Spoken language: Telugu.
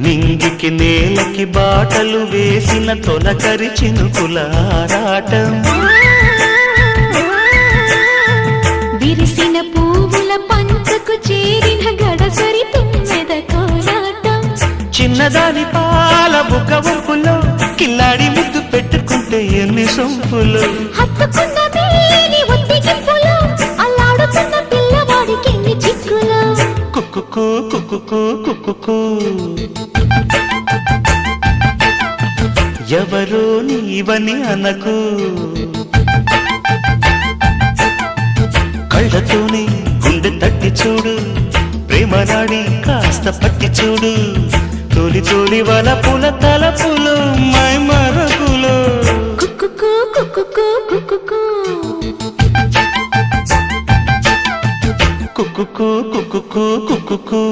నింగికి నేలకి బాటలు వేసిన తొలకరి చినుకుల ఆరాటం, విరిసిన పువ్వుల పంచకు చేరిన గడసరి తుమ్మెద కోలాటం, చిన్నదాని పాల బుక్క ఉప్పులో కిల్లాడి ముద్దు పెట్టుకుంటే ఎన్ని సొంపులు, హత్తుకున్న మేని ఒత్తిగింపులో అల్లాడుతున్న పిల్లవాడికి ఎన్ని చిక్కులు. కుక్కుకు కుక్కుకు కుక్కుకు ఎవరో నీవని అనకు, కళ్ళతోనే గుండె తట్టి చూడు, ప్రేమ నాడి కాస్త పట్టి చూడు, తోలి తోలి వలపుల తలపులు మై మరపులు. కుక్కుకు కుక్కుకు కుక్కుకు కుక్కుకు కుక్కుకు కుక్కుకు